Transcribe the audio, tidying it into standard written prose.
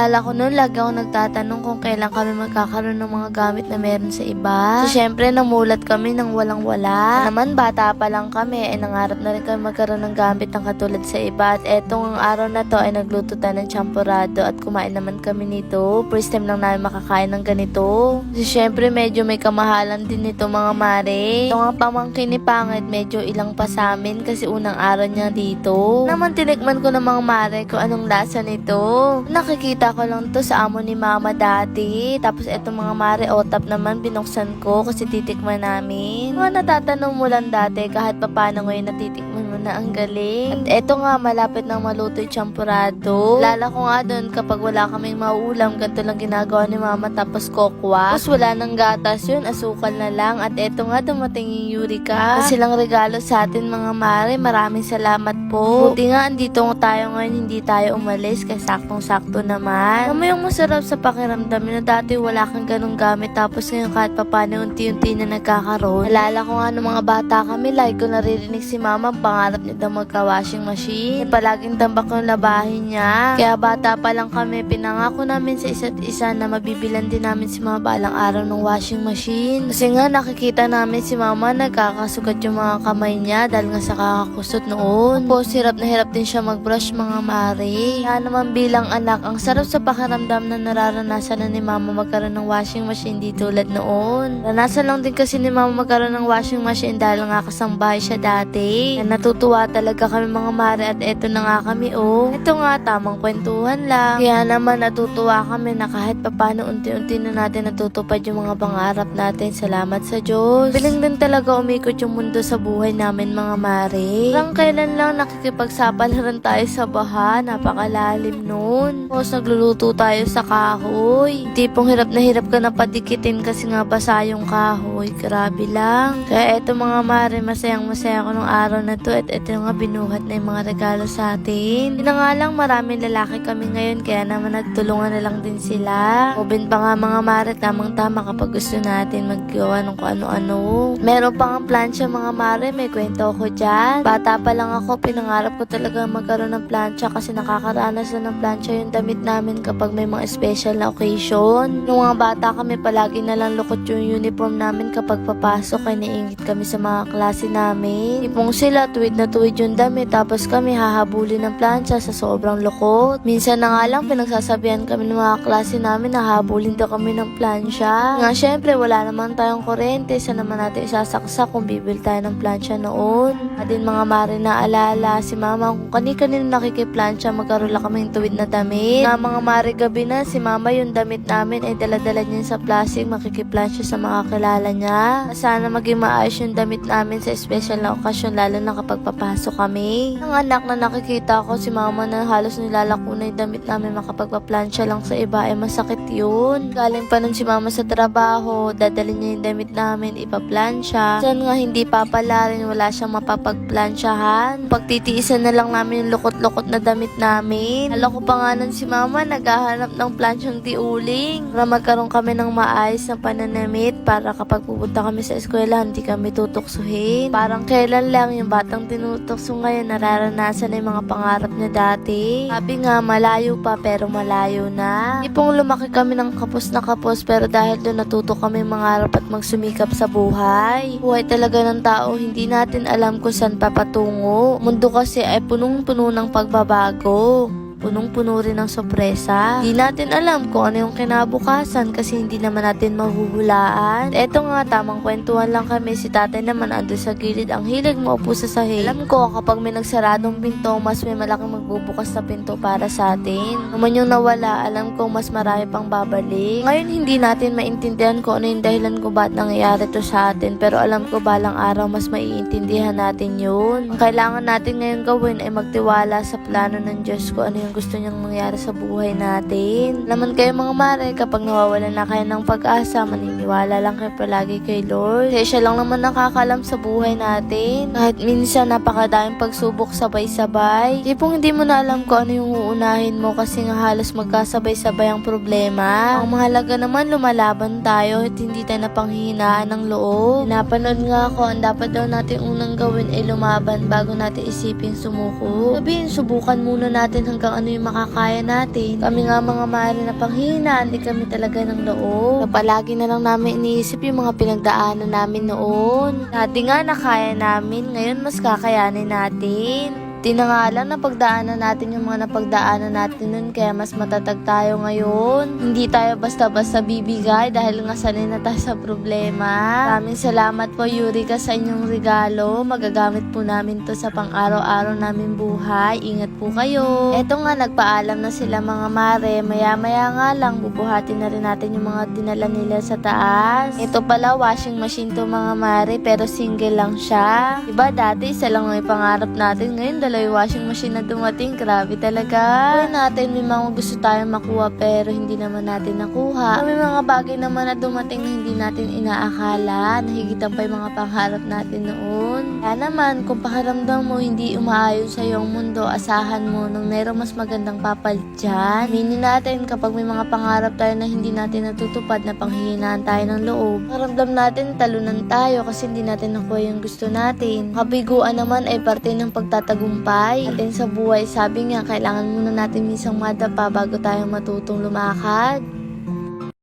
Naalala ko noon, lagi ako nagtatanong kung kailan kami magkakaroon ng mga gamit na meron sa iba. So syempre namulat kami nang walang-wala. Naman bata pa lang kami, ay nangarap na rin kami magkaroon ng gamit ng katulad sa iba. At etong araw na to ay nagluto tayo ng champurado at kumain naman kami nito. First time lang namin makakain ng ganito. So syempre medyo may kamahalan din nito mga mare. Ito nga pamangkin ni Pangit, medyo ilang pa sa amin kasi unang araw niya dito. Naman tinikman ko ng mga mare kung anong lasa nito. Nakikita ko lang to sa amo ni mama dati. Tapos etong mga mare otap naman binuksan ko kasi titikman namin. Mga natatanong mo lang dati kahit papano ngayon natitikman mo na, ang galing. At eto nga malapit nang maluto yung champurado. Lala ko nga doon kapag wala kaming maulam, ganito lang ginagawa ni mama tapos kokwa. Tapos wala nang gatas yun, asukal na lang. At eto nga dumating yung Eureka. Silang regalo sa atin mga mare, maraming salamat po. Buti nga andito tayo ngayon, hindi tayo umalis kasi saktong-sakto naman. Ano yung masarap sa pakiramdam na dati wala kang ganung gamit tapos ngayon kahit papano unti-unti na nagkakaroon. Nalala ko nga nung mga bata kami, like ko naririnig si mama, pangarap niya daw magka-washing machine. Palaging tambak yung labahin niya. Kaya bata pa lang kami, pinangako namin sa isa't isa na mabibilan din namin si mama balang araw ng washing machine. Kasi nga nakikita namin si mama nagkakasugat yung mga kamay niya dahil nga sa kakakusot noon. Tapos hirap na hirap din siya mag-brush mga mare. Kaya naman bilang anak, ang sarap sa pakiramdam na nararanasan na ni mama magkaroon ng washing machine di tulad noon. Naranasan lang din kasi ni mama magkaroon ng washing machine dahil nga kasambahay siya dati. Na natutuwa talaga kami mga mare at eto na nga kami oh. Ito nga tamang kwentuhan lang. Kaya naman natutuwa kami na kahit papano unti-unti na natin natutupad yung mga pangarap natin. Salamat sa Diyos. Biling din talaga umikot yung mundo sa buhay namin mga mare. Parang kailan lang nakikipagsapalaran tayo sa baha. Napakalalim nun. Tapos nagluluto tayo sa kahoy. Tipong hirap na hirap ka na patikitin kasi nga basa yung kahoy. Grabe lang. Kaya eto mga mare, masayang masaya ko nung araw na to at eto nga binuhat na yung mga regalo sa atin. Hindi na nga lang maraming lalaki kami ngayon kaya naman nagtulungan na lang din sila. Open pa nga mga mare, tamang tama kapag gusto natin maggawa ng kung ano-ano. Meron pa nga plancha mga mare, may kwento ako dyan. Bata pa lang ako, pinangarap ko talaga magkaroon ng plancha kasi nakakaranas na ng plancha yung damit namin kapag may mga special na occasion. Nung mga bata kami, palagi na lang lukot yung uniform namin kapag papasok ay naingit kami sa mga klase namin. Ipong sila, tuwid na tuwid yung damit tapos kami hahabulin ng plancha sa sobrang lukot. Minsan na nga lang pinagsasabihan kami ng mga klase namin na habulin daw kami ng plancha. Nga syempre wala naman tayong kuryente, saan naman natin isasaksak kung bibili tayo ng plancha noon. At din mga mare na alala si mama kung kani-kanino nakikiplancha magkaroon kaming tuwid na damit. Nga mga mare gabi na si mama yung damit namin ay dala-dala niya sa plastic makikiplancha sa mga kilala niya. Sana maging maayos yung damit namin sa special na okasyon lalo na kapag papasok kami. Ang anak na nakikita ko si mama na halos nilalako na yung damit namin makapagpaplansya lang sa iba ay masakit yun. Galing pa nun si mama sa trabaho, dadalhin niya yung damit namin ipaplansya. Saan nga hindi papala rin wala siyang mapapagplansyahan. Pagtitiisan na lang namin yung lukot-lukot na damit namin. Alam ko pa nga nun si mama naghahanap ng plansyang tiuling para magkaroon kami ng maayos na pananamit para kapag pupunta kami sa eskwela hindi kami tutuksuhin. Parang kailan lang yung batang tinutukso ngayon nararanasan na yung mga pangarap niya dati. Sabi nga malayo pa pero malayo na. Ipong lumaki kami ng kapos na kapos pero dahil doon natuto kami mangarap at magsumikap sa buhay. Buhay talaga ng tao, hindi natin alam kung saan papatungo. Mundo kasi ay punong-puno ng pagbabago. punong-puno rin ng sorpresa. Di natin alam kung ano yung kinabukasan kasi hindi naman natin mahuhulaan. Eto nga, tamang kwentuhan lang kami. Si tatay naman ando sa gilid. Ang hilig mo upo sa sahig. Alam ko, kapag may nagsaradong pinto, mas may malaking magbubukas na pinto para sa atin. Naman yung nawala, alam ko mas marami pang babalik. Ngayon, hindi natin maintindihan kung ano yung dahilan kung ba't nangyayari to sa atin. Pero alam ko, balang araw, mas maiintindihan natin yun. Ang kailangan natin ngayon gawin ay magtiwala sa plano ng Diyos kung ano yung gusto niyang mangyari sa buhay natin. Laman kayo mga mare, kapag nawawalan na kayo ng pag-asa, maniniwala lang kayo palagi kay Lord. Kasi siya lang naman nakakalam sa buhay natin. Kahit minsan napakadaming pagsubok sabay-sabay. Tipong hindi mo na alam kung ano yung uunahin mo kasi nga halos magkasabay-sabay ang problema. Ang mahalaga naman lumalaban tayo at hindi tayo napanghihinaan ng loob. Napanood nga ako, ang dapat daw natin unang gawin ay lumaban bago natin isipin sumuko. Sabihin, subukan muna natin hanggang ano yung makakaya natin. Kami nga mga mare na panghihinaan, di kami talaga ng loob. Na palagi na lang namin iniisip yung mga pinagdaanan namin noon. Dati nga nakaya namin, ngayon mas kakayanin natin. Di na nga lang napagdaanan natin yung mga napagdaanan natin nun, kaya mas matatag tayo ngayon. Hindi tayo basta-basta bibigay dahil nga sanay na tayo sa problema. Maraming salamat po Eureka sa inyong regalo. Magagamit po namin to sa pang-araw-araw namin buhay. Ingat po kayo. Eto nga, nagpaalam na sila mga mare. Maya-maya nga lang, bubuhatin na rin natin yung mga dinala nila sa taas. Ito pala, washing machine to mga mare, pero single lang siya. Diba dati, isa lang may pangarap natin. Ngayon, yung washing machine na dumating, grabe talaga. Kaya natin, may mga gusto tayong makuha pero hindi naman natin nakuha. May mga bagay naman na dumating na hindi natin inaakala. Nahigitan pa yung mga pangarap natin noon. Kaya naman, kung pakiramdam mo hindi umaayon sa iyong mundo, asahan mo nung merong mas magandang papalit dyan. Aminin natin kapag may mga pangarap tayo na hindi natin natutupad, na panghihinaan tayo ng loob. Pakiramdam natin, talunan tayo kasi hindi natin nakuha yung gusto natin. Kabiguan naman ay parte ng pagtatagumpay atin sa buhay. Sabi nga, kailangan muna natin minsan madapa bago tayo matutong lumakad.